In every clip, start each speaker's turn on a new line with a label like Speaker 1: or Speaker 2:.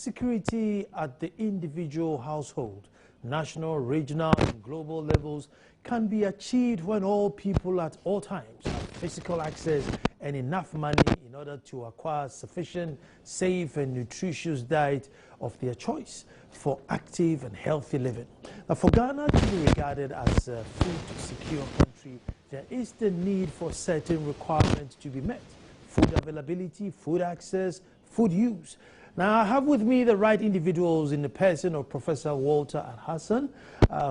Speaker 1: security at the individual household, national, regional, and global levels can be achieved when all people at all times have physical access and enough money in order to acquire sufficient, safe, and nutritious diet of their choice for active and healthy living. Now, for Ghana to be regarded as a food-secure country, there is the need for certain requirements to be met: food availability, food access, food use. Now, I have with me the right individuals in the person of Professor Walter Alhassan,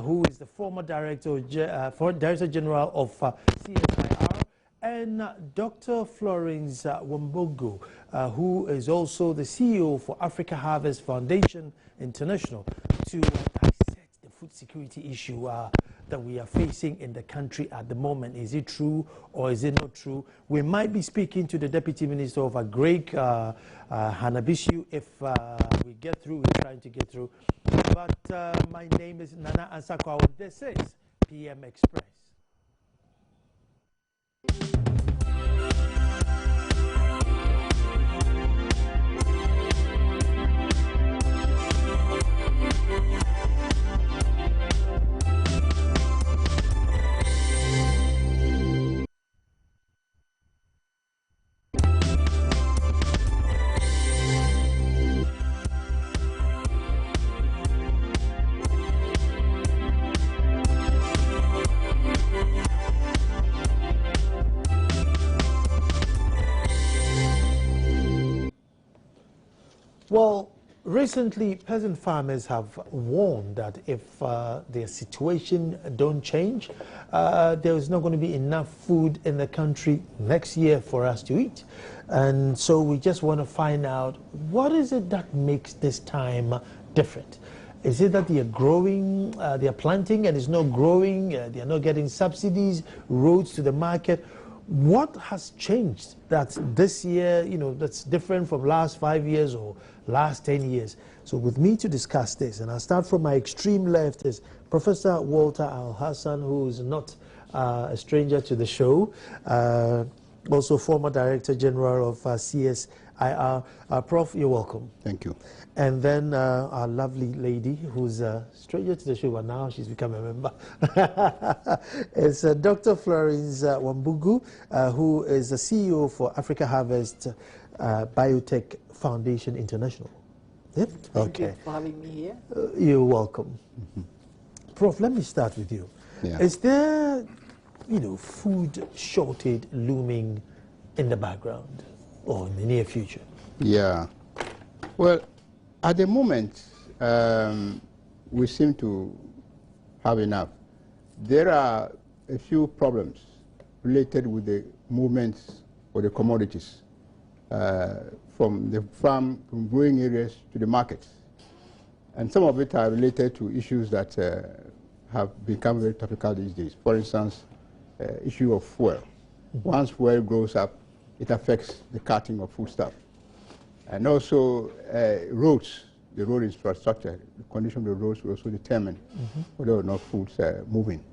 Speaker 1: who is the former Director General of CSIR, and Dr. Florence Wambugu, who is also the CEO for Africa Harvest Foundation International, to dissect the food security issue that we are facing in the country at the moment. Is it true or is it not true? We might be speaking to the Deputy Minister of Agric, Hanabisu, if we get through. We're trying to get through. But my name is Nana Ansakwa. This is PM Express. Well, recently, peasant farmers have warned that if their situation don't change, there is not going to be enough food in the country next year for us to eat. And so we just want to find out, what is it that makes this time different? Is it that they are growing, they are planting and it's not growing, they are not getting subsidies, roads to the market? What has changed that this year, that's different from last 5 years or last 10 years? So with me to discuss this, and I'll start from my extreme left, is Professor Walter Alhassan, who is not a stranger to the show, also former Director General of CSIR. Prof, you're welcome.
Speaker 2: Thank you.
Speaker 1: And then our lovely lady, who's a stranger to the show, but now she's become a member, is Dr. Florence Wambugu, who is the CEO for Africa Harvest Biotech Foundation International. Yep.
Speaker 3: Thank you for having me here.
Speaker 1: You're welcome. Prof, let me start with you.
Speaker 2: Yeah.
Speaker 1: Is there, food shortage looming in the background or in the near future?
Speaker 2: Yeah. Well, at the moment, we seem to have enough. There are a few problems related with the movements of the commodities from the farm, from growing areas to the markets. And some of it are related to issues that have become very topical these days. For instance, issue of fuel. Once fuel grows up, it affects the carting of foodstuff. And also roads, the road infrastructure, the condition of the roads will also determine whether or not food's moving.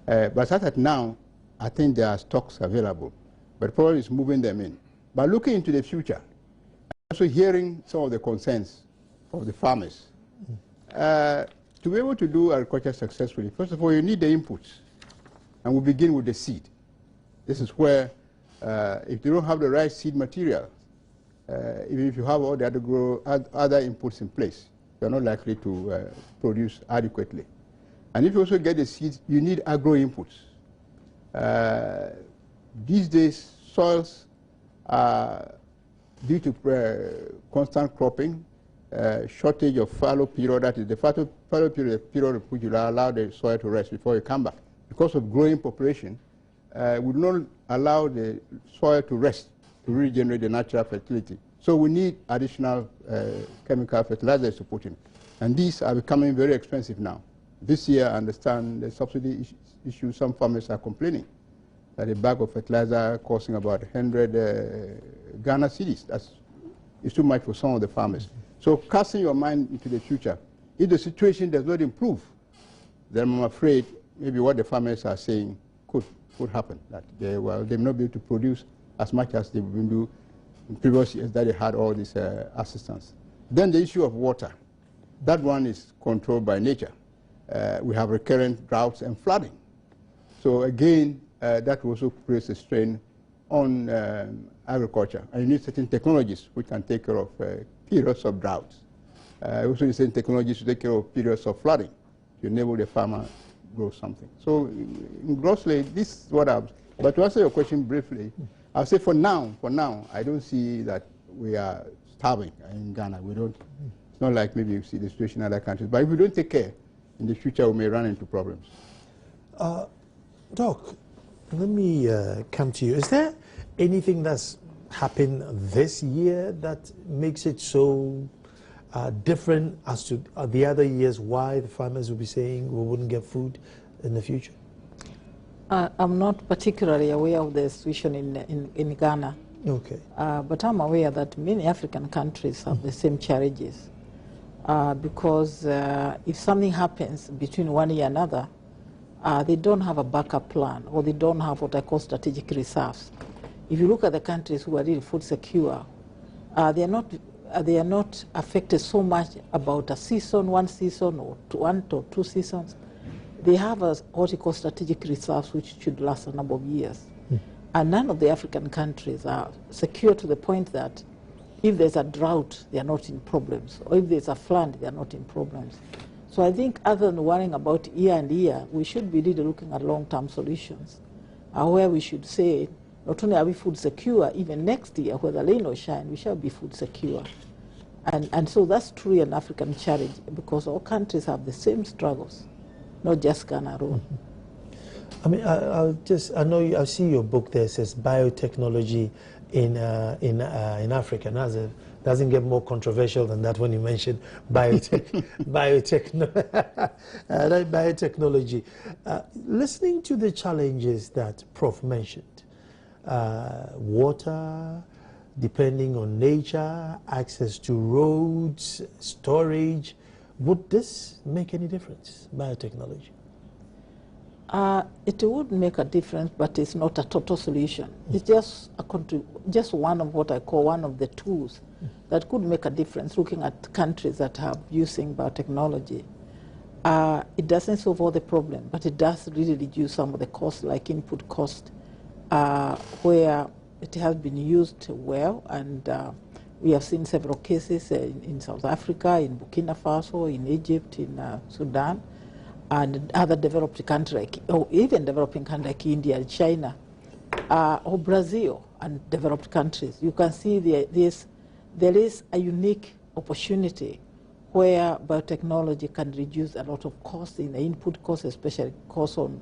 Speaker 2: But as at now, I think there are stocks available, but the problem is moving them in. But looking into the future, also hearing some of the concerns of the farmers, to be able to do agriculture successfully, first of all, you need the inputs. And we begin with the seed. This is where, if you don't have the right seed material, even if you have all the other inputs in place, you're not likely to produce adequately. And if you also get the seeds, you need agro inputs. These days, soils are, due to constant cropping, shortage of fallow period, that is the fallow period, the period which will allow the soil to rest before you come back. Because of growing population, we do not allow the soil to rest to regenerate the natural fertility. So we need additional chemical fertilizers to put in. And these are becoming very expensive now. This year, I understand the subsidy issue, some farmers are complaining that a bag of fertilizer costing about 100 Ghana cedis. It's too much for some of the farmers. So casting your mind into the future, if the situation does not improve, then I'm afraid maybe what the farmers are saying could happen, that they may not be able to produce as much as they've been doing in previous years that they had all this assistance. Then the issue of water. That one is controlled by nature. We have recurrent droughts and flooding. So again, that also creates a strain on agriculture. And you need certain technologies which can take care of periods of droughts. You also need certain technologies to take care of periods of flooding to enable the farmer to grow something. So grossly, this is what I've... But to answer your question briefly, I'll say for now, I don't see that we are starving in Ghana. We don't. It's not like maybe you see the situation in other countries. But if we don't take care, in the future we may run into problems.
Speaker 1: Doc, let me come to you. Is there anything that's happened this year that makes it so different as to the other years, why the farmers will be saying we wouldn't get food in the future?
Speaker 3: I'm not particularly aware of the situation in Ghana.
Speaker 1: Okay.
Speaker 3: But I'm aware that many African countries have the same challenges. Because if something happens between one year and another, they don't have a backup plan, or they don't have what I call strategic reserves. If you look at the countries who are really food secure, they are not affected so much about a season, one season, or one or two seasons. They have what you call strategic reserves, which should last a number of years. And none of the African countries are secure to the point that if there's a drought, they are not in problems. Or if there's a flood, they are not in problems. So I think other than worrying about year and year, we should be really looking at long-term solutions, where we should say, not only are we food secure, even next year, whether rain or shine, we shall be food secure. And so that's truly an African challenge, because all countries have the same struggles, not just Ghana alone.
Speaker 1: I mean, I know I see your book there says biotechnology in Africa. Now, doesn't get more controversial than that when you mention biotechnology. Listening to the challenges that Prof mentioned, water, depending on nature, access to roads, storage, would this make any difference, biotechnology?
Speaker 3: It would make a difference, but it's not a total solution. It's just just one of what I call one of the tools that could make a difference. Looking at countries that are using biotechnology, it doesn't solve all the problem, but it does really reduce some of the costs, like input cost, where it has been used well. And we have seen several cases in South Africa, in Burkina Faso, in Egypt, in Sudan, and other developed countries, or even developing countries like India and China, or Brazil and developed countries. You can see there is a unique opportunity where biotechnology can reduce a lot of costs in the input costs, especially costs on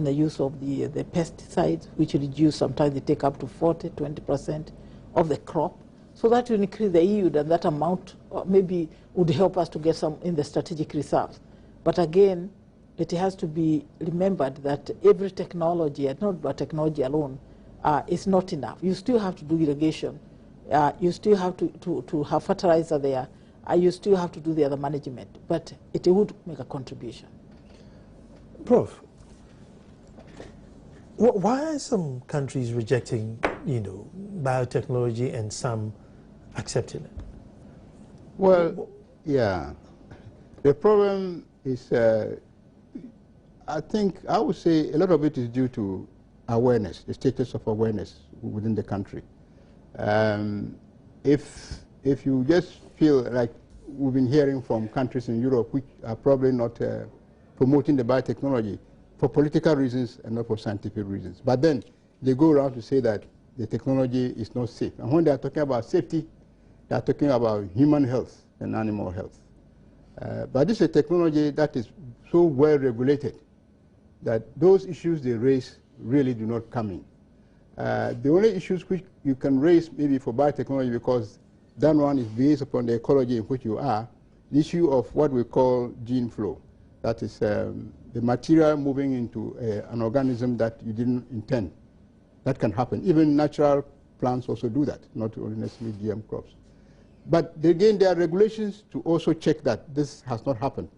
Speaker 3: the use of the pesticides, which reduce, sometimes they take up to 40–20% of the crop. So that will increase the yield, and that amount maybe would help us to get some in the strategic reserves. But again, it has to be remembered that every technology, and not biotechnology alone, is not enough. You still have to do irrigation. You still have to have fertilizer there. You still have to do the other management. But it would make a contribution.
Speaker 1: Prof, why are some countries rejecting, biotechnology and some accepting it?
Speaker 2: Well, yeah. The problem is, I think, I would say a lot of it is due to awareness, the status of awareness within the country. If you just feel like we've been hearing from countries in Europe which are probably not promoting the biotechnology for political reasons and not for scientific reasons. But then they go around to say that the technology is not safe. And when they are talking about safety, they are talking about human health and animal health. But this is a technology that is so well regulated that those issues they raise really do not come in. The only issues which you can raise maybe for biotechnology, because that one is based upon the ecology in which you are, the issue of what we call gene flow. That is the material moving into an organism that you didn't intend. That can happen. Even natural plants also do that, not only necessarily GM crops. But again, there are regulations to also check that this has not happened,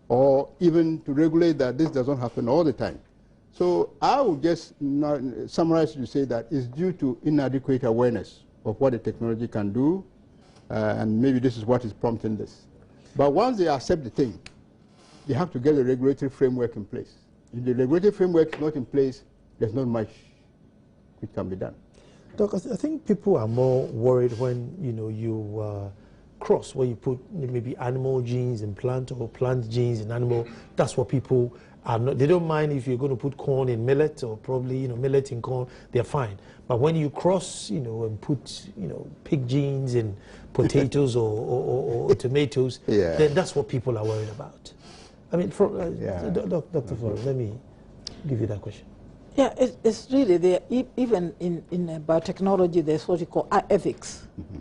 Speaker 2: or even to regulate that this doesn't happen all the time. So I would just summarize to say that it's due to inadequate awareness of what the technology can do, and maybe this is what is prompting this. But once they accept the thing, they have to get a regulatory framework in place. If the regulatory framework is not in place, there's not much which can be done.
Speaker 1: Doc, I think people are more worried when you cross, where you put maybe animal genes in plant or plant genes in animal. That's what people are not. They don't mind if you're going to put corn in millet or probably millet in corn. They're fine. But when you cross, and put pig genes in potatoes or tomatoes, then that's what people are worried about. I mean, Dr. Flores, let me give you that question.
Speaker 3: Yeah, it's really there. Even in biotechnology, there's what you call ethics. Mm-hmm.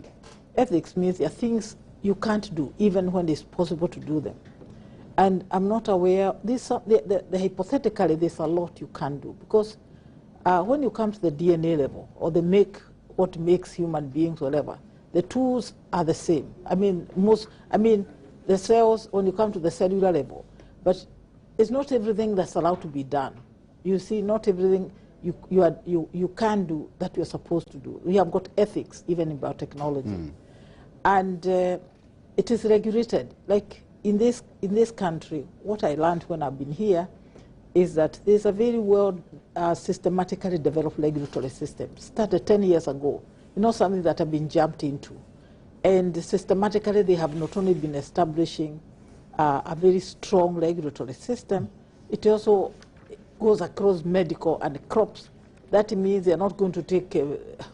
Speaker 3: Ethics means there are things you can't do, even when it's possible to do them. And I'm not aware, hypothetically, there's a lot you can do. Because when you come to the DNA level, or what makes human beings, whatever, the tools are the same. I mean, the cells, when you come to the cellular level, but it's not everything that's allowed to be done. You see, not everything you can do that you're supposed to do. We have got ethics, even in biotechnology. Mm. And it is regulated. Like in this country, what I learned when I've been here is that there's a very well systematically developed regulatory system. Started 10 years ago. Something that have been jumped into. And systematically, they have not only been establishing a very strong regulatory system, it also goes across medical and crops. That means they're not going to take,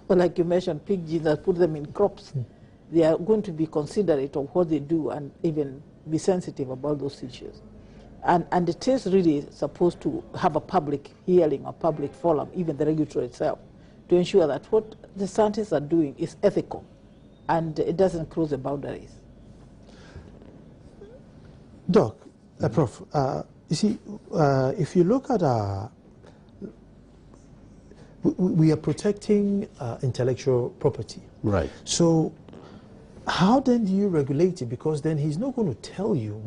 Speaker 3: like you mentioned, pig genes and put them in crops. Mm. They are going to be considerate of what they do and even be sensitive about those issues. And it is really supposed to have a public hearing, a public forum, even the regulator itself, to ensure that what the scientists are doing is ethical and it doesn't cross the boundaries.
Speaker 1: Doc, Prof, you see, if you look at we are protecting intellectual property.
Speaker 2: Right.
Speaker 1: So how then do you regulate it? Because then he's not going to tell you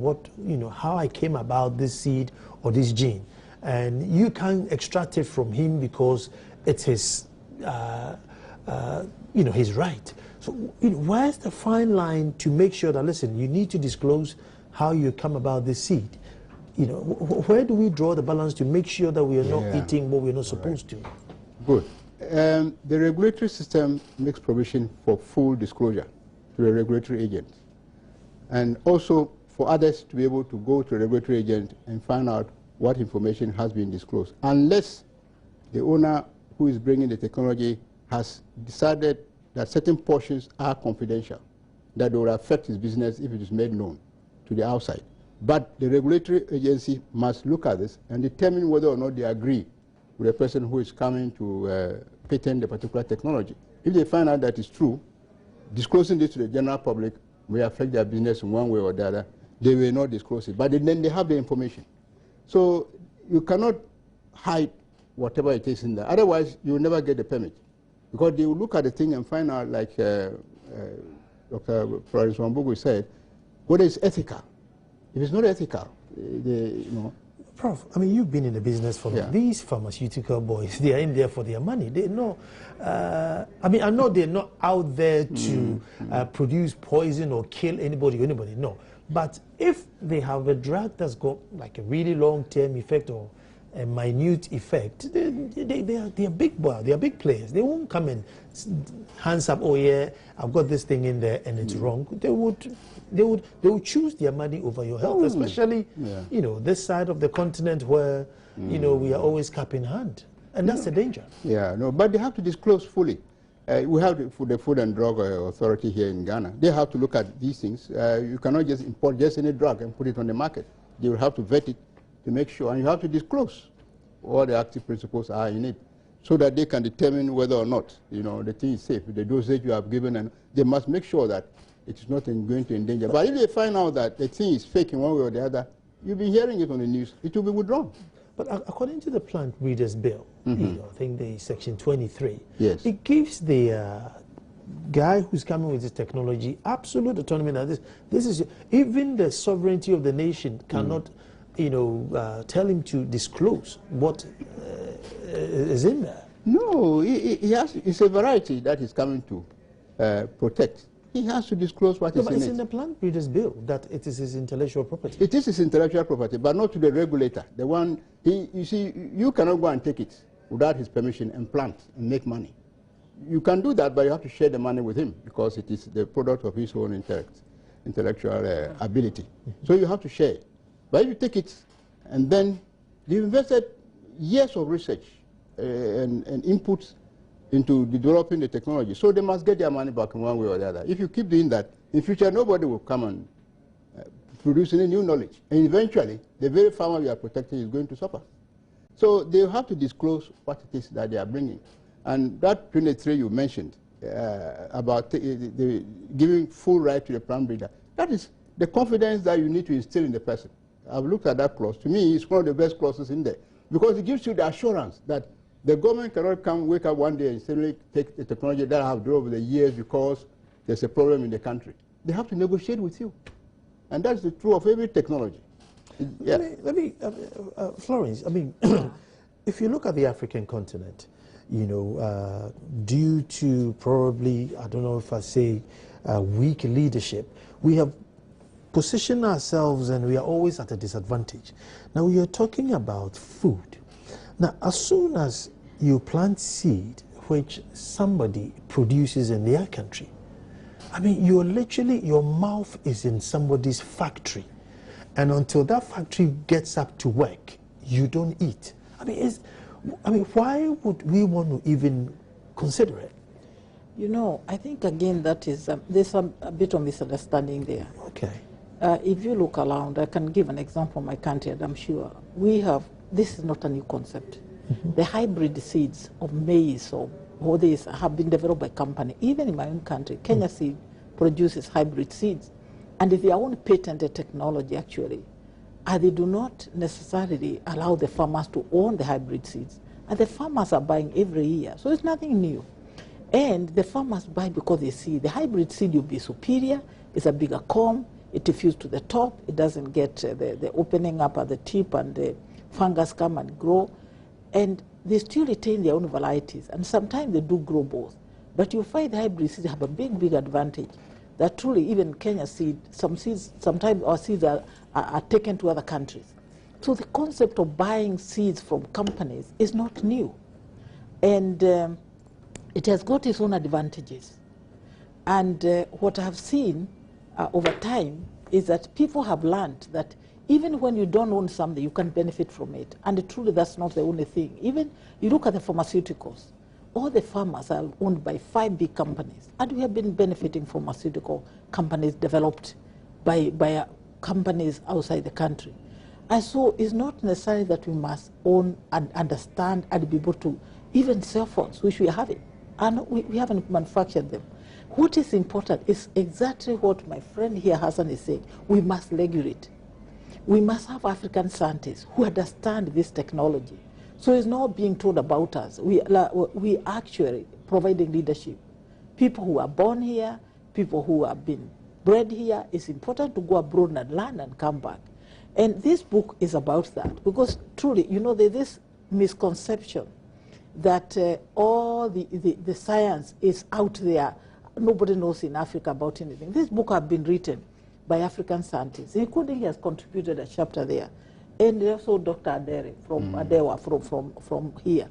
Speaker 1: how I came about this seed or this gene. And you can't extract it from him because it's his, his right. So where's the fine line to make sure that, listen, you need to disclose how you come about this seed? Where do we draw the balance to make sure that we are not eating what we're not supposed to?
Speaker 2: Good. The regulatory system makes provision for full disclosure to the regulatory agent, and also for others to be able to go to the regulatory agent and find out what information has been disclosed, unless the owner who is bringing the technology has decided that certain portions are confidential, that will affect his business if it is made known to the outside. But the regulatory agency must look at this and determine whether or not they agree with the person who is coming to patent the particular technology. If they find out that it's true, disclosing this to the general public may affect their business in one way or the other. They will not disclose it, but then they have the information. So you cannot hide whatever it is in there. Otherwise, you will never get the permit, because they will look at the thing and find out, like Dr. Flores Wambugu said, whether it's ethical. If it's not ethical,
Speaker 1: Prof, I mean, you've been in the business for these pharmaceutical boys. They are in there for their money. They know. I know they're not out there to produce poison or kill anybody. No. But if they have a drug that's got like a really long-term effect or a minute effect, they are big boys. They are big players. They won't come and hands up. Oh yeah, I've got this thing in there and it's wrong. They would choose their money over your health, especially this side of the continent where we are always cap in hand, and that's the danger.
Speaker 2: Yeah, no, but they have to disclose fully. We have the Food and Drug Authority here in Ghana. They have to look at these things. You cannot just import just any drug and put it on the market. They will have to vet it to make sure, and you have to disclose what the active principles are in it, so that they can determine whether or not the thing is safe. The dosage you have given, and they must make sure that it is not going to endanger. But if they find out that the thing is fake in one way or the other, you'll be hearing it on the news. It will be withdrawn.
Speaker 1: But according to the Plant Breeders Bill, I think the Section 23,
Speaker 2: yes,
Speaker 1: it gives the guy who's coming with this technology absolute autonomy. That this is even the sovereignty of the nation cannot, tell him to disclose what is in there.
Speaker 2: No, it's a variety that is coming to protect. he has to disclose what is
Speaker 1: but
Speaker 2: in
Speaker 1: it's
Speaker 2: it.
Speaker 1: in the plant breeders bill that it is his intellectual property.
Speaker 2: It is his intellectual property, but not to the regulator. The one, you see, you cannot go and take it without his permission and plant and make money. You can do that, but you have to share the money with him because it is the product of his own intellectual ability. So you have to share. But if you take it and then you invested years of research and inputs into developing the technology, so they must get their money back in one way or the other. If you keep doing that, in future nobody will come and produce any new knowledge. And eventually, the very farmer we are protecting is going to suffer. So they have to disclose what it is that they are bringing. And that 23 you mentioned about the giving full right to the plant breeder, that is the confidence that you need to instill in the person. I've looked at that clause. To me, it's one of the best clauses in there because it gives you the assurance that the government cannot come, wake up one day and suddenly take the technology that I have developed over the years because there's a problem in the country. They have to negotiate with you. And that's the truth of every technology. Yeah.
Speaker 1: Let me Florence, I mean, if you look at the African continent, you know, due to probably, I don't know if I say weak leadership, we have positioned ourselves and we are always at a disadvantage. Now, you're talking about food. Now, as soon as you plant seed, which somebody produces in their country, I mean, you're literally, your mouth is in somebody's factory. And until that factory gets up to work, you don't eat. I mean, why would we want to even consider it?
Speaker 3: You know, I think again that is, there's a bit of misunderstanding there.
Speaker 1: Okay.
Speaker 3: If you look around, I can give an example of my country, and I'm sure we have, this is not a new concept. The hybrid seeds of maize or all these have been developed by company. Even in my own country, Kenya Seed produces hybrid seeds. And if they own patented technology, actually, they do not necessarily allow the farmers to own the hybrid seeds. And the farmers are buying every year. So it's nothing new. And the farmers buy because they see the hybrid seed will be superior, it's a bigger comb, it diffuses to the top, it doesn't get the opening up at the tip and the fungus come and grow. And they still retain their own varieties. And sometimes they do grow both. But you find the hybrid seeds have a big advantage. That truly, even Kenya seed, some seeds, sometimes our seeds are taken to other countries. So the concept of buying seeds from companies is not new. And it has got its own advantages. And what I have seen over time is that people have learned that even when you don't own something, you can benefit from it. And truly, that's not the only thing. Even you look at the pharmaceuticals. All the farmers are owned by 5 big companies. And we have been benefiting from pharmaceutical companies developed by companies outside the country. And so it's not necessary that we must own and understand and be able to even cell phones, which we are having. And we haven't manufactured them. What is important is exactly what my friend here, Hassan, is saying. We must regulate. We must have African scientists who understand this technology. So it's not being told about us. We actually providing leadership. People who are born here, people who have been bred here, it's important to go abroad and learn and come back. And this book is about that because truly, you know, there's this misconception that all the science is out there. Nobody knows in Africa about anything. This book has been written by African scientists, including he has contributed a chapter there. And also Dr. Adere from Adewa from here.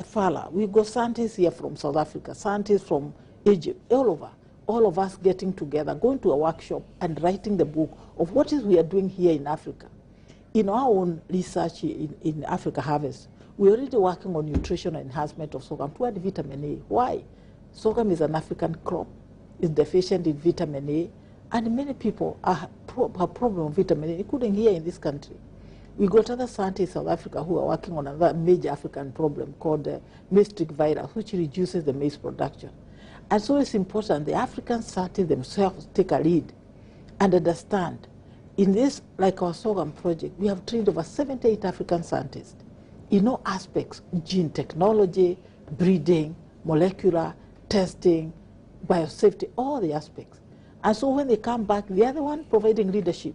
Speaker 3: Fala. We've got scientists here from South Africa, scientists from Egypt, all of us getting together, going to a workshop and writing the book of what is we are doing here in Africa. In our own research in Africa Harvest, we're already working on nutritional enhancement of sorghum to add vitamin A. Why? Sorghum is an African crop. It's deficient in vitamin A. And many people have problem with vitamin A, including here in this country. We got other scientists in South Africa who are working on another major African problem called maize-streak virus, which reduces the maize production. And so it's important the African scientists themselves take a lead and understand. In this, like our sorghum project, we have trained over 78 African scientists in all aspects, gene technology, breeding, molecular, testing, biosafety, all the aspects. And so when they come back, the other one providing leadership.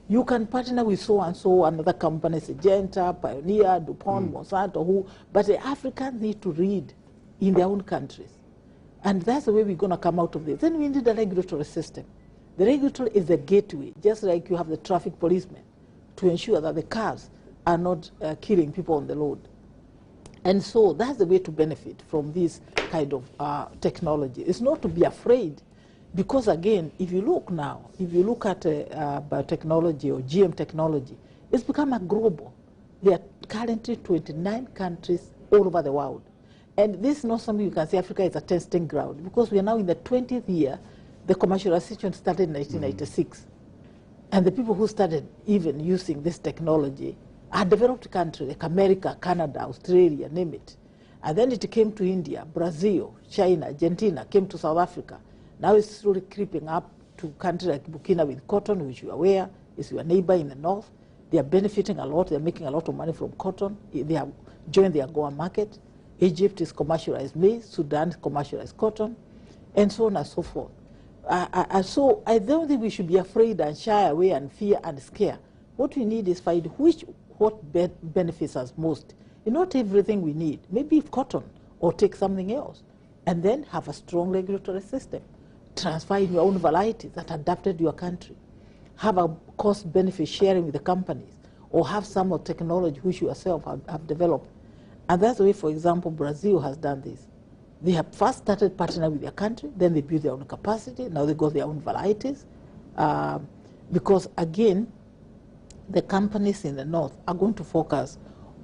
Speaker 3: You can partner with so-and-so, another company, Syngenta, Pioneer, DuPont, Monsanto, but the Africans need to read in their own countries. And that's the way we're going to come out of this. Then we need a regulatory system. The regulator is the gateway, just like you have the traffic policemen, to ensure that the cars are not killing people on the road. And so that's the way to benefit from this kind of technology. It's not to be afraid, because again, if you look now, if you look at biotechnology or GM technology, it's become a global. There are currently 29 countries all over the world. And this is not something you can say Africa is a testing ground, because we are now in the 20th year. The commercialization started in 1996. And the people who started even using this technology are developed countries like America, Canada, Australia, name it. And then it came to India, Brazil, China, Argentina, came to South Africa. Now it's slowly creeping up to countries like Burkina with cotton, which you are aware is your neighbor in the north. They are benefiting a lot. They're making a lot of money from cotton. They have joined the AGOA market. Egypt is commercialized maize, Sudan is commercialized cotton, and so on and so forth. So I don't think we should be afraid and shy away and fear and scare. What we need is find what benefits us most. Not everything we need. Maybe cotton, or take something else, and then have a strong regulatory system. Transfer in your own varieties that adapted your country. Have a cost-benefit sharing with the companies, or have some of technology which you yourself have developed. And that's the way, for example, Brazil has done this. They have first started partnering with their country, then they built their own capacity, now they got their own varieties. Because again, the companies in the north are going to focus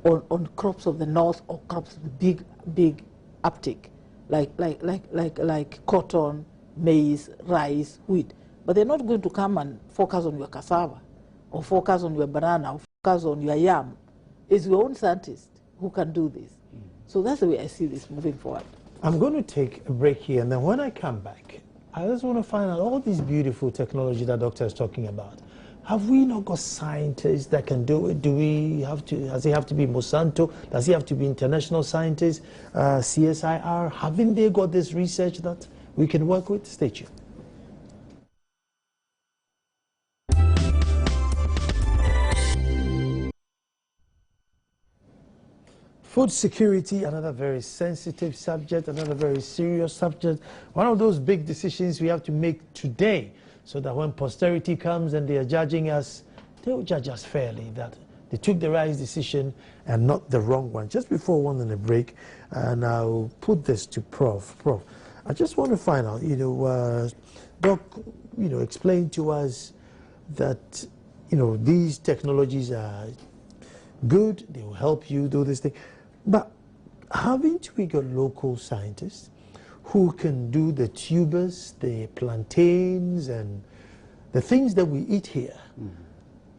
Speaker 3: on crops of the north, or crops with big uptake, like cotton, maize, rice, wheat. But they're not going to come and focus on your cassava, or focus on your banana, or focus on your yam. It's your own scientists who can do this. So that's the way I see this moving forward.
Speaker 1: I'm going to take a break here, and then when I come back, I just want to find out all these beautiful technology that Doctor is talking about. Have we not got scientists that can do it? Do we have to, does it have to be Monsanto? Does it have to be international scientists, CSIR? Haven't they got this research that we can work with? Stay tuned. Food security, another very sensitive subject, another very serious subject. One of those big decisions we have to make today, so that when posterity comes and they are judging us, they will judge us fairly, that they took the right decision and not the wrong one. Just before one on a break, and I'll put this to Prof. Prof, I just want to find out, Doc, explain to us that, these technologies are good, they will help you do this thing. But haven't we got local scientists who can do the tubers, the plantains, and the things that we eat here,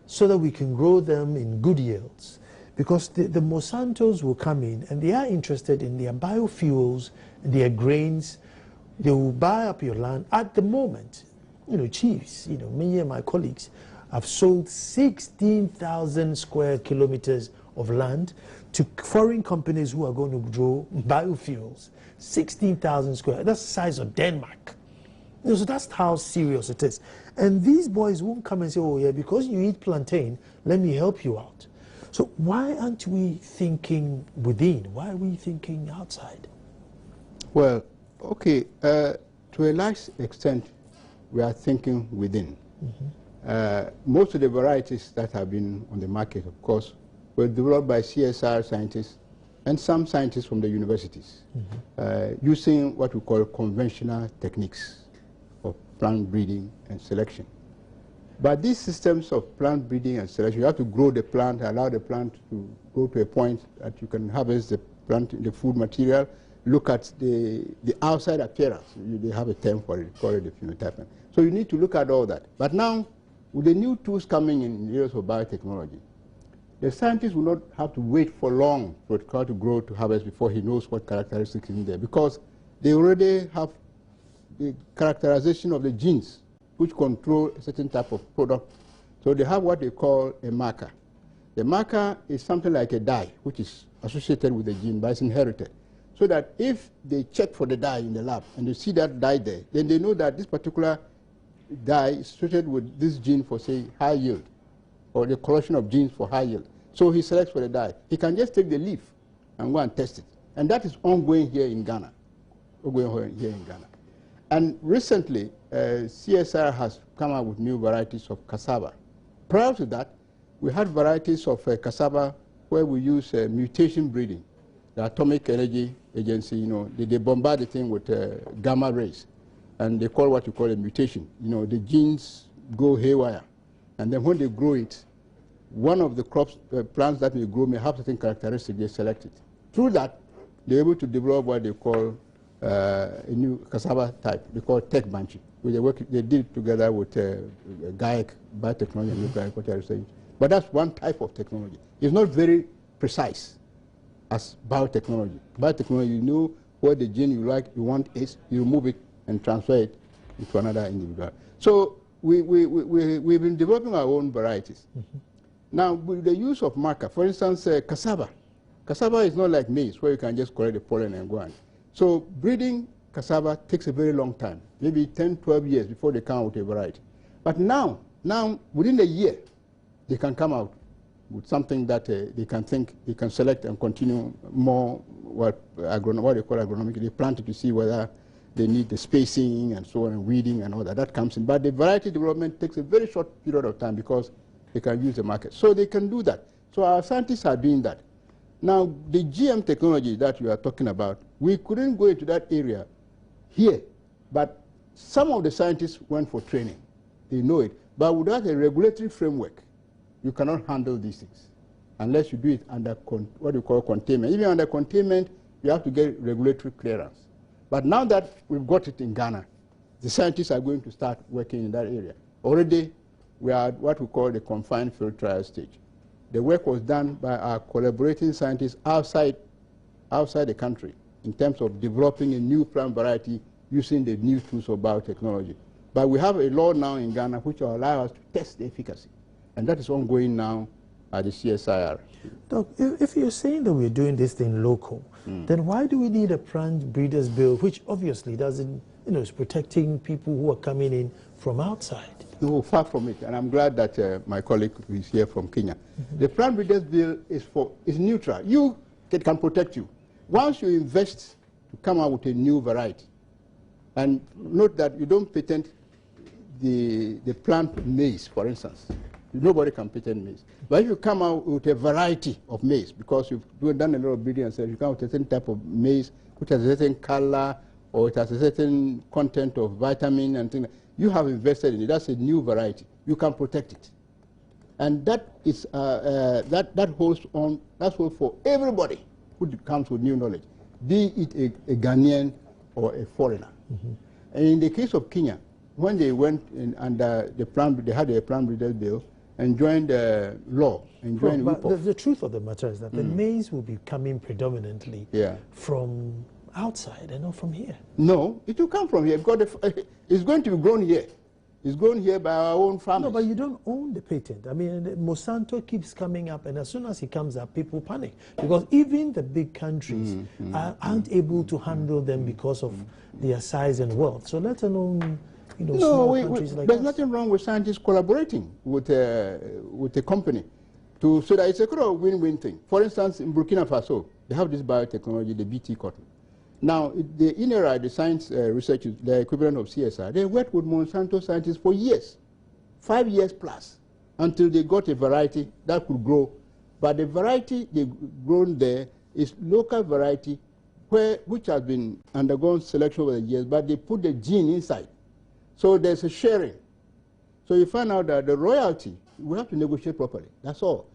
Speaker 1: so that we can grow them in good yields? Because the Monsantos will come in and they are interested in their biofuels, their grains. They will buy up your land. At the moment, chiefs, me and my colleagues have sold 16,000 square kilometers of land to foreign companies who are going to grow biofuels. 16,000 square, that's the size of Denmark. So that's how serious it is. And these boys won't come and say, oh yeah, because you eat plantain, let me help you out. So why aren't we thinking within? Why are we thinking outside?
Speaker 2: Well, okay, to a large extent, we are thinking within. Most of the varieties that have been on the market, of course, were developed by CSR scientists and some scientists from the universities, using what we call conventional techniques of plant breeding and selection. But these systems of plant breeding and selection, you have to grow the plant, allow the plant to go to a point that you can harvest the plant, the food material, look at the outside appearance. They have a term for it, call it the phenotype. So you need to look at all that. But now, with the new tools coming in the areas of biotechnology, the scientist will not have to wait for long for the crop to grow to harvest before he knows what characteristics is in there, because they already have the characterization of the genes which control a certain type of product. So they have what they call a marker. The marker is something like a dye, which is associated with the gene, but it's inherited. So that if they check for the dye in the lab and they see that dye there, then they know that this particular dye is associated with this gene for, say, high yield, or the collection of genes for high yield. So he selects for the dye. He can just take the leaf and go and test it. And that is ongoing here in Ghana. here in Ghana. And recently, CSR has come out with new varieties of cassava. Prior to that, we had varieties of cassava where we use mutation breeding. The Atomic Energy Agency, you know, they bombard the thing with gamma rays, and they call what you call a mutation. You know, the genes go haywire, and then when they grow it, one of the crops, plants that may grow may have certain characteristics, they select it. Through that, they're able to develop what they call a new cassava type. They call tech banchi. They did it together with GAIC, Biotechnology and Nuclear Agriculture Research. But that's one type of technology. It's not very precise as biotechnology. Biotechnology, you know what the gene you want is, you remove it and transfer it into another individual. So we've been developing our own varieties. Now, with the use of marker, for instance, cassava. Cassava is not like maize, where you can just collect the pollen and go on. So breeding cassava takes a very long time, maybe 10, 12 years before they come out with a variety. But now within a year, they can come out with something that they can select and continue more what they call agronomic. They plant it to see whether they need the spacing and so on, and weeding and all that. That comes in. But the variety development takes a very short period of time because they can use the market. So they can do that. So our scientists are doing that. Now, the GM technology that you are talking about, we couldn't go into that area here. But some of the scientists went for training. They know it. But without a regulatory framework, you cannot handle these things unless you do it under what you call containment. Even under containment, you have to get regulatory clearance. But now that we've got it in Ghana, the scientists are going to start working in that area. Already, we are at what we call the confined field trial stage. The work was done by our collaborating scientists outside the country in terms of developing a new plant variety using the new tools of biotechnology. But we have a law now in Ghana which will allow us to test the efficacy. And that is ongoing now at the CSIR.
Speaker 1: Doc, if you're saying that we're doing this thing local, then why do we need a plant breeders bill, which obviously doesn't, is protecting people who are coming in from outside?
Speaker 2: No, far from it. And I'm glad that my colleague is here from Kenya. The plant breeders bill is neutral. It can protect you. Once you invest to come out with a new variety, and note that you don't patent the plant maize, for instance. Nobody can patent maize. But if you come out with a variety of maize, because you've done a lot of breeding and so you come out with a certain type of maize, which has a certain color, or it has a certain content of vitamin and things, you have invested in it. That's a new variety. You can protect it. And that is that holds for everybody who comes with new knowledge, be it a Ghanaian or a foreigner. And in the case of Kenya, when they went under the plan, they had a plant breeders bill and joined the law and joined
Speaker 1: but the truth of the matter is that the maize will be coming predominantly from outside and not from here.
Speaker 2: No, it will come from here because it's going to be grown here. It's grown here by our own farmers.
Speaker 1: No, but you don't own the patent. I mean, Monsanto keeps coming up, and as soon as it comes up, people panic. Because even the big countries aren't able to handle them because of their size and wealth. So let alone, small countries like
Speaker 2: there's
Speaker 1: us.
Speaker 2: nothing wrong with scientists collaborating with a company so that it's a kind of win-win thing. For instance, in Burkina Faso, they have this biotechnology, the BT cotton. Now, the INERA, the science research, the equivalent of CSR, they worked with Monsanto scientists for years, 5 years plus, until they got a variety that could grow. But the variety they've grown there is local variety which has been undergone selection over the years, but they put the gene inside. So there's a sharing. So you find out that the royalty, we have to negotiate properly. That's all.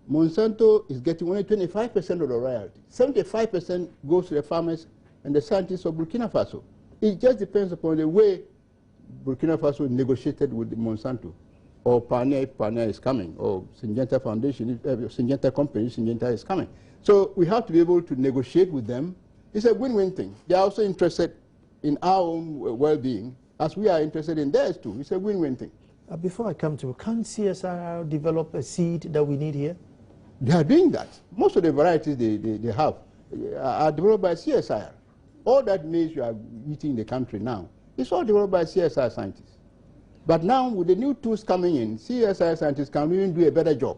Speaker 2: Monsanto is getting only 25% of the royalty. 75% goes to the farmers and the scientists of Burkina Faso. It just depends upon the way Burkina Faso negotiated with Monsanto, or Pioneer, if Pioneer is coming, or Syngenta Foundation, Syngenta Company, Syngenta is coming. So we have to be able to negotiate with them. It's a win-win thing. They are also interested in our own well-being, as we are interested in theirs too. It's a win-win thing.
Speaker 1: Before I come to, can CSIR develop a seed that we need here?
Speaker 2: They are doing that. Most of the varieties they have are developed by CSIR. All that maize you are eating in the country now, it's all developed by CSIR scientists. But now, with the new tools coming in, CSIR scientists can even do a better job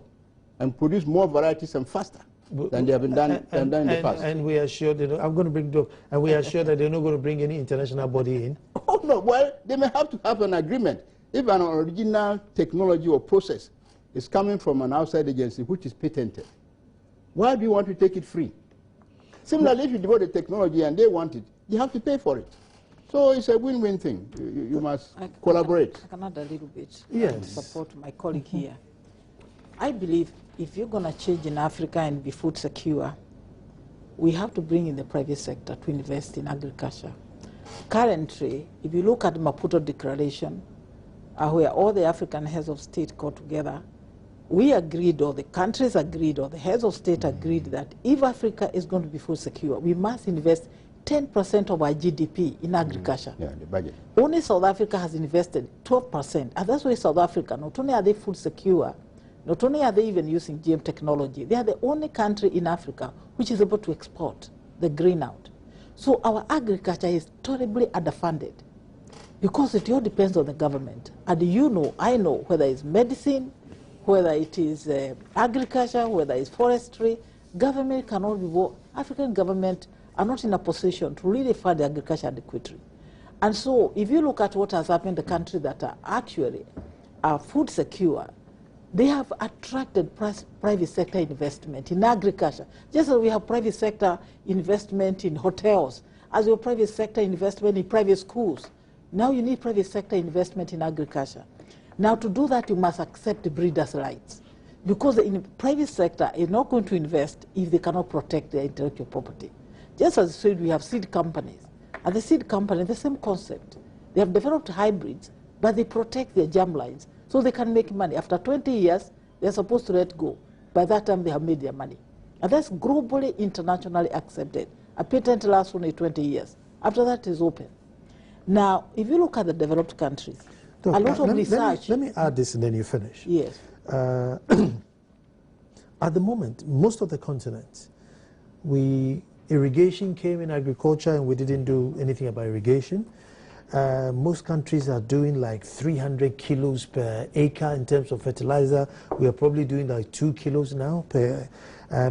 Speaker 2: and produce more varieties and faster. than they have been done in the past.
Speaker 1: And we are sure that I'm going to bring it up, and we are sure that they're not going to bring any international body in.
Speaker 2: Oh no, well, they may have to have an agreement. If an original technology or process is coming from an outside agency which is patented, why do you want to take it free? Similarly, if you develop the technology and they want it, you have to pay for it. So it's a win-win thing. You must collaborate.
Speaker 3: I can add a little bit.
Speaker 1: Yes.
Speaker 3: Support my colleague here. I believe if you're going to change in Africa and be food secure, we have to bring in the private sector to invest in agriculture. Currently, if you look at the Maputo Declaration, where all the African heads of state got together, we agreed, or the countries agreed, or the heads of state agreed that if Africa is going to be food secure, we must invest 10% of our GDP in agriculture.
Speaker 2: Yeah, the budget.
Speaker 3: Only South Africa has invested 12%. And that's why South Africa, not only are they food secure, not only are they even using GM technology, they are the only country in Africa which is able to export the grain out. So our agriculture is terribly underfunded because it all depends on the government. And you know, I know, whether it's medicine, whether it is agriculture, whether it's forestry, government cannot be, African government are not in a position to really fund the agriculture adequately. And so if you look at what has happened in the country that are actually food secure, they have attracted private sector investment in agriculture. Just as we have private sector investment in hotels, as we have private sector investment in private schools, now you need private sector investment in agriculture. Now to do that, you must accept the breeders' rights, because the private sector is not going to invest if they cannot protect their intellectual property. Just as I said, we have seed companies. And the seed company, the same concept. They have developed hybrids, but they protect their germlines so they can make money. After 20 years, they're supposed to let go. By that time, they have made their money. And that's globally, internationally accepted. A patent lasts only 20 years. After that, it's open. Now, if you look at the developed countries, a lot of research...
Speaker 1: Let me add this and then you finish.
Speaker 3: Yes.
Speaker 1: At the moment, most of the continent, irrigation came in agriculture and we didn't do anything about irrigation. Most countries are doing like 300 kilos per acre in terms of fertilizer. We are probably doing like 2 kilos now per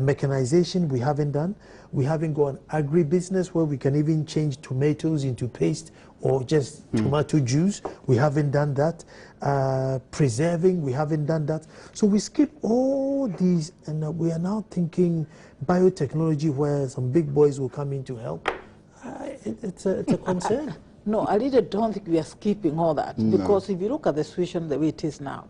Speaker 1: mechanization. We haven't done. We haven't got an agribusiness where we can even change tomatoes into paste or just tomato juice. We haven't done that. Preserving, we haven't done that. So we skip all these, and we are now thinking biotechnology where some big boys will come in to help. It's a concern.
Speaker 3: No, I really don't think we are skipping all that, because if you look at the situation the way it is now,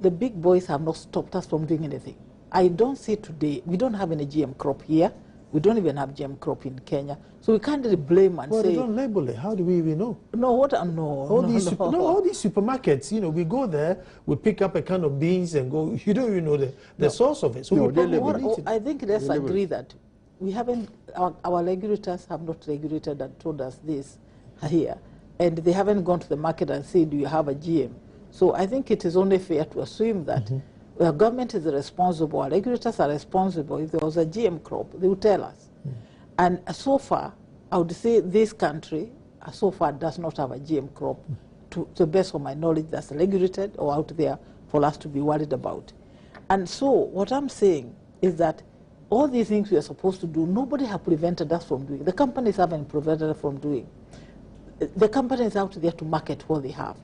Speaker 3: the big boys have not stopped us from doing anything. I don't see today, we don't have any GM crop here. We don't even have GM crop in Kenya. So we can't really blame and say...
Speaker 1: Well, they don't label it. How do we even know?
Speaker 3: No, what? No,
Speaker 1: all these supermarkets, you know, we go there, we pick up a can of beans and go, you don't even know the source of it. So
Speaker 3: I think let's agree that we haven't, our regulators have not regulated and told us this here. And they haven't gone to the market and said, do you have a GM? So I think it is only fair to assume that the government is responsible, our regulators are responsible. If there was a GM crop, they would tell us. And so far, I would say this country, so far, does not have a GM crop, to the best of my knowledge, that's regulated or out there for us to be worried about. And so what I'm saying is that all these things we are supposed to do, nobody has prevented us from doing. The companies haven't prevented us from doing. The companies out there to market what they have.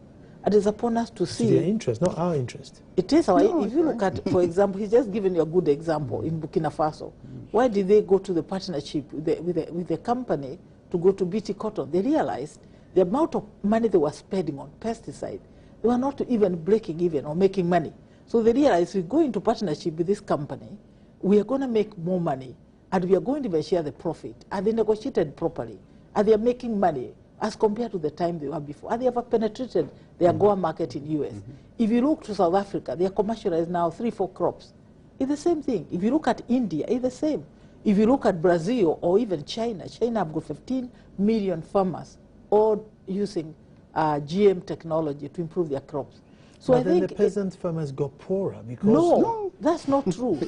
Speaker 3: It is upon us to see.
Speaker 1: It's their interest, not our interest.
Speaker 3: It is our, if you look at, for example, he's just given you a good example in Burkina Faso. Why did they go to the partnership with the company to go to BT Cotton? They realized the amount of money they were spending on pesticide, they were not even breaking even or making money. So they realized, if we go into partnership with this company, we are going to make more money, and we are going to even share the profit. And they negotiated properly, and they are making money as compared to the time they were before. And they have penetrated their Goa market in US. If you look to South Africa, they are commercialized now 3-4 crops. It's the same thing. If you look at India, it's the same. If you look at Brazil or even China, China have got 15 million farmers all using GM technology to improve their crops. So
Speaker 1: but
Speaker 3: I
Speaker 1: then
Speaker 3: think
Speaker 1: the peasant farmers got poorer because...
Speaker 3: No, that's not true.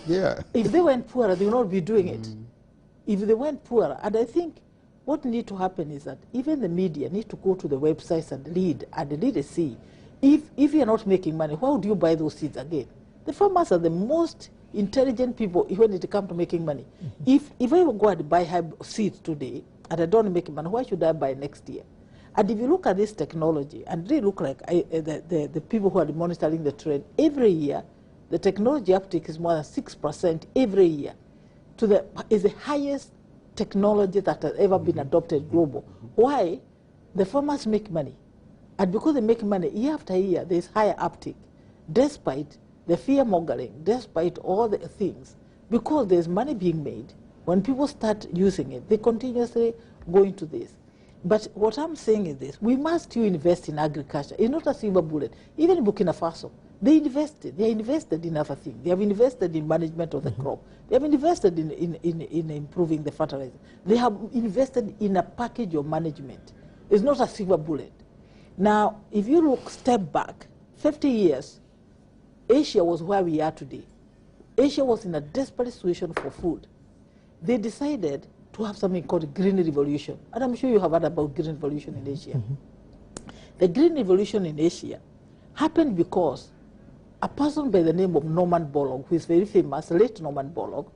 Speaker 3: If they went poorer, they would not be doing it. If they went poorer, and I think what needs to happen is that even the media need to go to the websites and read and see. If you're not making money, why would you buy those seeds again? The farmers are the most intelligent people when it comes to making money. If I go and buy hybrid seeds today and I don't make money, why should I buy next year? And if you look at this technology, and they look like the people who are monitoring the trend, every year, the technology uptake is more than 6% every year. Is the highest technology that has ever been adopted global. Why? The farmers make money. And because they make money, year after year, there's higher uptake, despite the fear-mongering, despite all the things. Because there's money being made, when people start using it, they continuously go into this. But what I'm saying is this: we must still invest in agriculture. It's not a silver bullet. Even in Burkina Faso, they invested in other things. They have invested in management of the crop. They have invested in improving the fertilizer. They have invested in a package of management. It's not a silver bullet. Now, if you look step back, 50 years, Asia was where we are today. Asia was in a desperate situation for food. They decided to have something called green revolution. And I'm sure you have heard about green revolution in Asia. The green revolution in Asia happened because a person by the name of Norman Borlaug, who is very famous, late Norman Borlaug,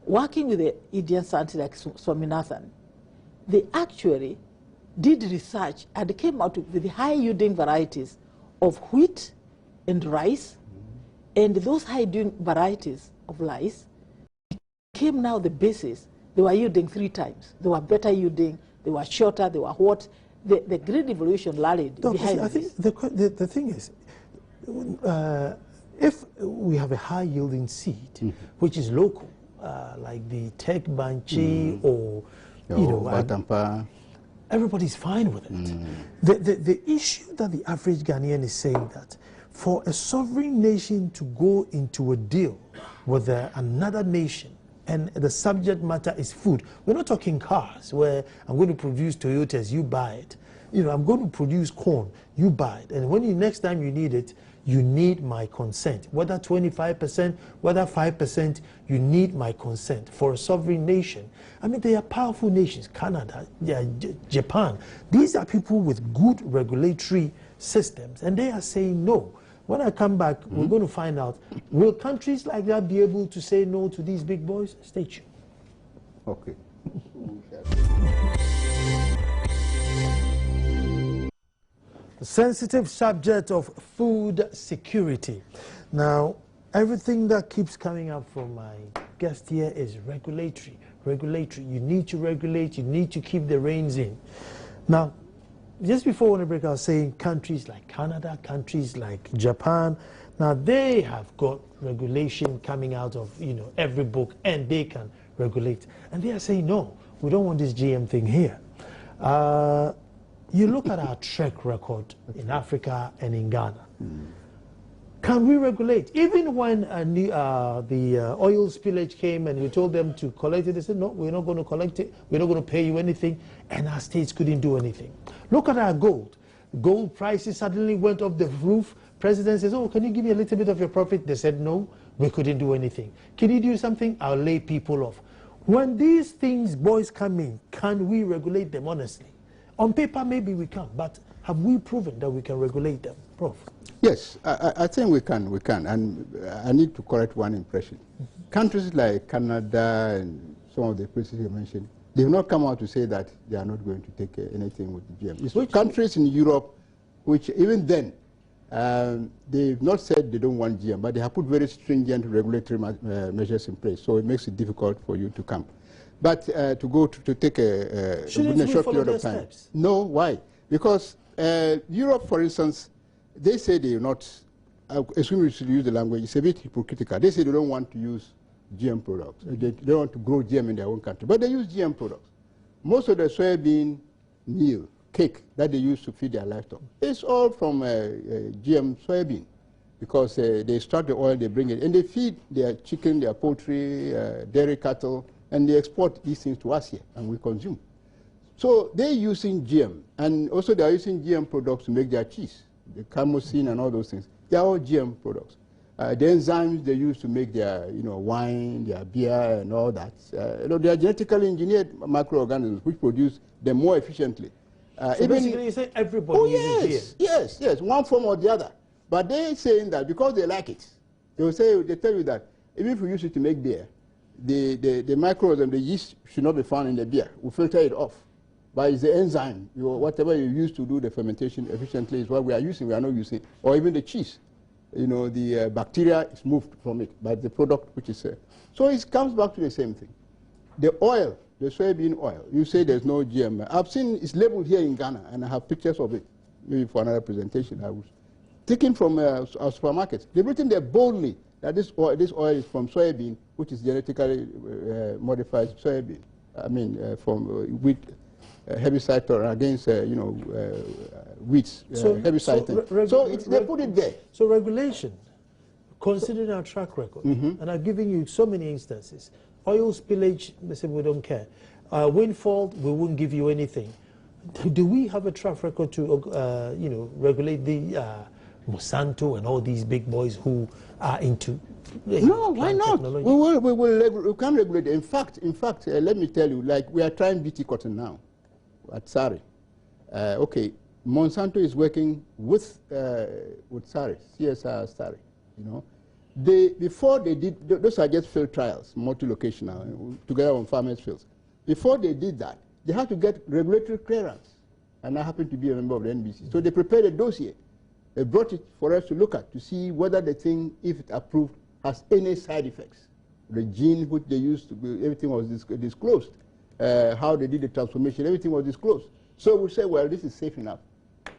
Speaker 3: working with the Indian scientists like Swaminathan, they actually did research and came out with high-yielding varieties of wheat and rice, and those high-yielding varieties of rice became now the basis. They were yielding 3 times. They were better yielding, they were shorter, they were what. The Green Revolution rallied behind
Speaker 1: I think the thing is, if we have a high-yielding seed, which is local, like the Tek Banchi or,
Speaker 2: Batampa,
Speaker 1: everybody's fine with it. The issue that the average Ghanaian is saying that for a sovereign nation to go into a deal with another nation, and the subject matter is food. We're not talking cars where I'm going to produce Toyotas, you buy it. I'm going to produce corn, you buy it. And when next time you need it, you need my consent. Whether 25%, whether 5%, you need my consent. For a sovereign nation, I mean, they are powerful nations, Canada, Japan. These are people with good regulatory systems, and they are saying no. When I come back, we're going to find out, will countries like that be able to say no to these big boys? Stay tuned.
Speaker 2: Okay.
Speaker 1: The sensitive subject of food security. Now, everything that keeps coming up from my guest here is regulatory. Regulatory. You need to regulate. You need to keep the reins in. Now, just before we break, I was saying countries like Canada, countries like Japan, now they have got regulation coming out of every book, and they can regulate. And they are saying, no, we don't want this GM thing here. You look at our track record in Africa and in Ghana. Can we regulate? Even when the oil spillage came and we told them to collect it, they said, no, we're not going to collect it. We're not going to pay you anything. And our states couldn't do anything. Look at our gold. Gold prices suddenly went off the roof. President says, oh, can you give me a little bit of your profit? They said, no, we couldn't do anything. Can you do something? I'll lay people off. When these things, boys, come in, can we regulate them honestly? On paper, maybe we can, but have we proven that we can regulate them, Prof?
Speaker 2: Yes, I think we can, and I need to correct one impression. Countries like Canada and some of the places you mentioned, they have not come out to say that they are not going to take anything with the GM. It's countries in Europe, which even then, they've not said they don't want GM, but they have put very stringent regulatory measures in place, so it makes it difficult for you to come. But to take a short period of time. Steps? No, why? Because Europe, for instance, they say they are not, assuming we should use the language, it's a bit hypocritical. They say they don't want to use GM products. They don't want to grow GM in their own country, but they use GM products. Most of the soybean meal, cake that they use to feed their livestock, it's all from GM soybean, because they extract the oil, they bring it, and they feed their chicken, their poultry, dairy cattle, and they export these things to us here, and we consume. So they're using GM, and also they're using GM products to make their cheese, the camosin and all those things. They're all GM products. The enzymes they use to make their wine, their beer, and all that. They are genetically engineered microorganisms which produce them more efficiently.
Speaker 1: So basically, you say everybody uses GM.
Speaker 2: Yes, one form or the other. But they're saying that because they like it, they tell you that Even if we use it to make beer, the microorganism, the yeast should not be found in the beer. We filter it off. But it's the enzyme, whatever you use to do the fermentation efficiently is what we are using. We are not using, or even the cheese. The bacteria is moved from it, but the product which is so it comes back to the same thing. The oil, the soybean oil, you say there's no GM. I've seen it's labeled here in Ghana, and I have pictures of it. Maybe for another presentation, I was taken from our supermarkets. They've written there boldly that this oil is from soybean, which is genetically modified soybean. I mean, from wheat. Herbicide against weeds, herbicide. So they put it there.
Speaker 1: So regulation, considering our track record, and I've given you so many instances. Oil spillage, they say we don't care. Windfall, we won't give you anything. Do we have a track record to regulate the Monsanto and all these big boys who are into
Speaker 2: no, why not? We can regulate it. In fact, let me tell you, like we are trying BT cotton now at Sare. Okay, Monsanto is working with Sare, CSR Sare. Before they did, those are just field trials, multi-locational, together on farmers' fields. Before they did that, they had to get regulatory clearance, and I happen to be a member of the NBC. So they prepared a dossier. They brought it for us to look at to see whether the thing, if it approved, has any side effects. The gene which they used to do, everything was disclosed. How they did the transformation, everything was disclosed. So we said, well, this is safe enough.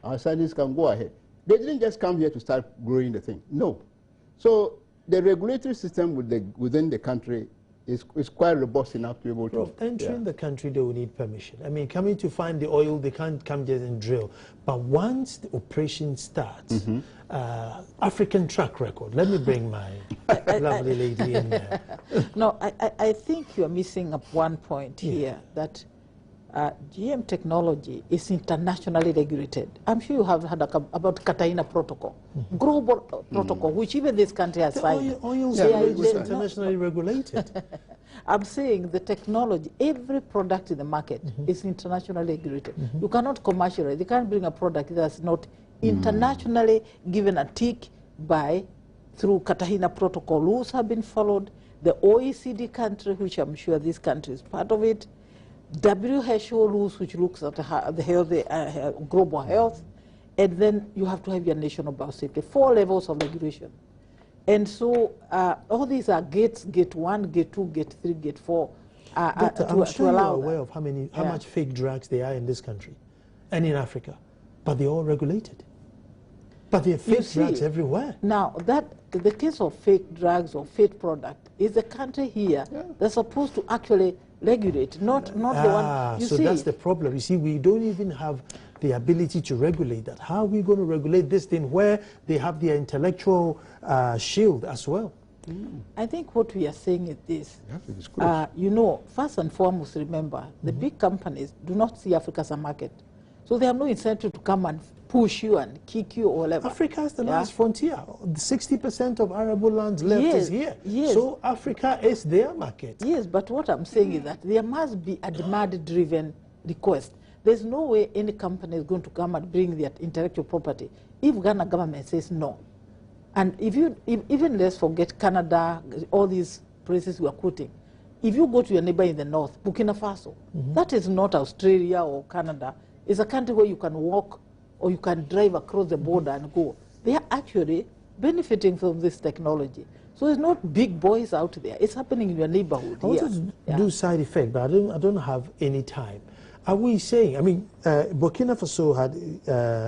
Speaker 2: Our scientists can go ahead. They didn't just come here to start growing the thing. No. So the regulatory system within the country is quite robust enough to be able to...
Speaker 1: Entering the country, they will need permission. I mean, coming to find the oil, they can't come just and drill. But once the operation starts, African track record, let me bring my lovely lady in there.
Speaker 3: No, I think you're missing up one point here, that GM technology is internationally regulated. I'm sure you have heard about Cartagena Protocol, global protocol, which even this country has signed.
Speaker 1: Oil is internationally regulated.
Speaker 3: I'm saying the technology, every product in the market is internationally regulated. You cannot commercialize. You can't bring a product that's not internationally given a tick through Cartagena Protocol. Rules have been followed. The OECD country, which I'm sure this country is part of it, WHO rules, which looks at the health, global health, and then you have to have your national biosafety, 4 levels of regulation. And so all these are gates, gate 1, gate 2, gate 3, gate 4.
Speaker 1: Doctor, I'm sure you're aware of how much fake drugs there are in this country and in Africa, but they're all regulated. But there are fake drugs everywhere.
Speaker 3: Now, the case of fake drugs or fake product is the country here that's supposed to actually regulate, not the one.
Speaker 1: So that's the problem. You see, we don't even have the ability to regulate that. How are we going to regulate this thing where they have their intellectual shield as well?
Speaker 3: I think what we are saying is this. First and foremost, remember, the big companies do not see Africa as a market. So they have no incentive to come and push you and kick you or whatever.
Speaker 1: Africa is the last frontier. 60% of arable lands left is here.
Speaker 3: Yes.
Speaker 1: So Africa is their market.
Speaker 3: Yes, but what I'm saying is that there must be a demand-driven request. There's no way any company is going to come and bring their intellectual property if Ghana government says no. And even let's forget Canada, all these places we are quoting. If you go to your neighbor in the north, Burkina Faso, that is not Australia or Canada. It's a country where you can walk or you can drive across the border and go. They are actually benefiting from this technology. So it's not big boys out there. It's happening in your neighborhood.
Speaker 1: I want to do side effect, but I don't have any time. Are we saying, I mean, Burkina Faso had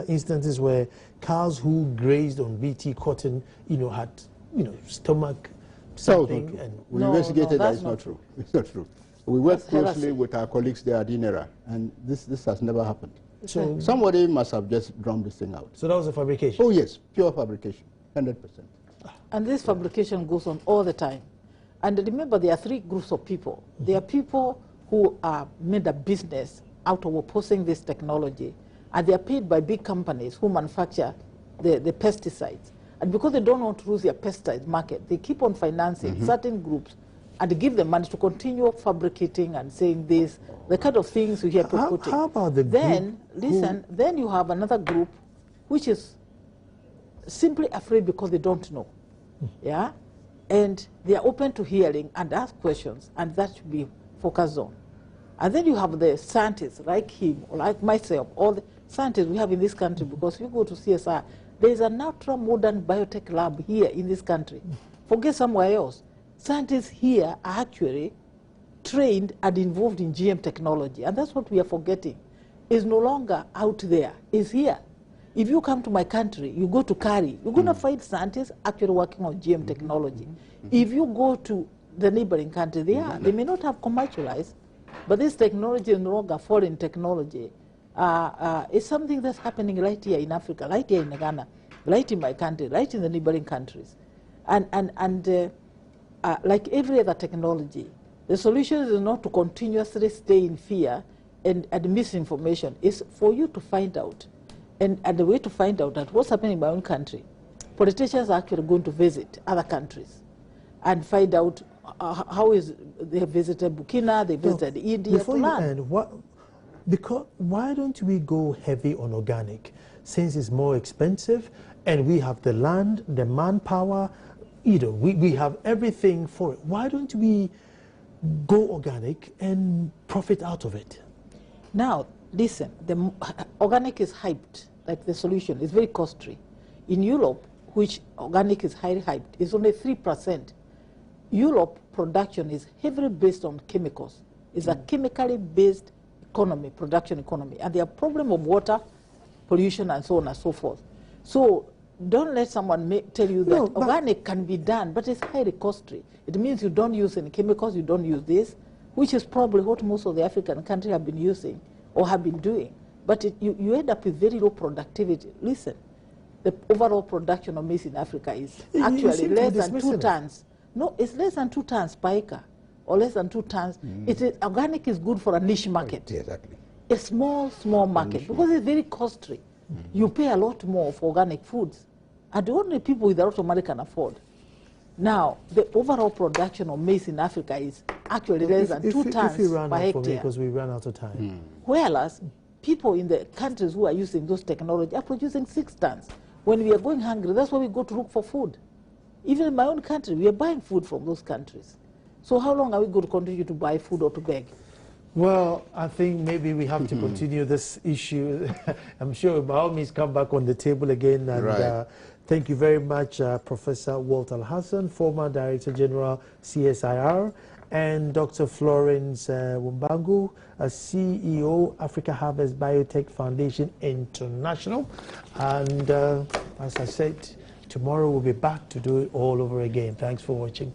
Speaker 1: instances where cows who grazed on BT cotton, had, stomach something.
Speaker 2: We investigated that. It's not true. It's not true. We work closely with our colleagues there at INERA, and this has never happened. So somebody must have just drummed this thing out.
Speaker 1: So that was a fabrication?
Speaker 2: Oh, yes, pure fabrication, 100%.
Speaker 3: And this fabrication goes on all the time. And remember, there are 3 groups of people. There are people who are made a business out of opposing this technology, and they are paid by big companies who manufacture the pesticides. And because they don't want to lose their pesticide market, they keep on financing certain groups and give them money to continue fabricating and saying this, the kind of things you hear people quoting.
Speaker 1: How about the
Speaker 3: then, then you have another group which is simply afraid because they don't know. Yeah? And they are open to hearing and ask questions, and that should be focused on. And then you have the scientists like him, or like myself, all the scientists we have in this country, because if you go to CSR, there is a natural modern biotech lab here in this country. Forget somewhere else. Scientists here are actually trained and involved in GM technology, and that's what we are forgetting. It's no longer out there, it's here. If you come to my country, you go to Kari, you're going to find scientists actually working on GM technology. If you go to the neighboring country, they may not have commercialized, but this technology is no longer foreign technology. It's something that's happening right here in Africa, right here in Ghana, right in my country, right in the neighboring countries. And like every other technology, the solution is not to continuously stay in fear and misinformation. It's for you to find out. And the way to find out that what's happening in my own country, politicians are actually going to visit other countries and find out how is they have visited Burkina, they visited India.
Speaker 1: Before you end, why don't we go heavy on organic, since it's more expensive and we have the land, the manpower, we have everything for it. Why don't we go organic and profit out of it?
Speaker 3: Now, listen, the organic is hyped, like the solution. It's very costly. In Europe, which organic is highly hyped, it's only 3%. Europe production is heavily based on chemicals. It's a chemically based economy, production economy. And there are problems of water, pollution, and so on and so forth. So don't let someone tell you that organic can be done, but it's highly costly. It means you don't use any chemicals, you don't use this, which is probably what most of the African countries have been using or have been doing. But you end up with very low productivity. Listen, the overall production of maize in Africa is actually less than 2 tons. No, it's less than 2 tons per acre, or less than 2 tons. Organic is good for a niche market.
Speaker 2: Yeah, exactly.
Speaker 3: A small market, because it's very costly. You pay a lot more for organic foods, and the only people with a lot of money can afford. Now, the overall production of maize in Africa is actually less than 2 tons per hectare.
Speaker 1: Because we ran out of time.
Speaker 3: Whereas people in the countries who are using those technology are producing 6 tons. When we are going hungry, that's why we go to look for food. Even in my own country, we are buying food from those countries. So how long are we going to continue to buy food or to beg?
Speaker 1: Well, I think maybe we have to continue this issue. I'm sure by all means come back on the table again. And thank you very much, Professor Walter Al-Hassan, former Director General, CSIR, and Dr. Florence Wumbangu, CEO, Africa Harvest Biotech Foundation International. And as I said, tomorrow we'll be back to do it all over again. Thanks for watching.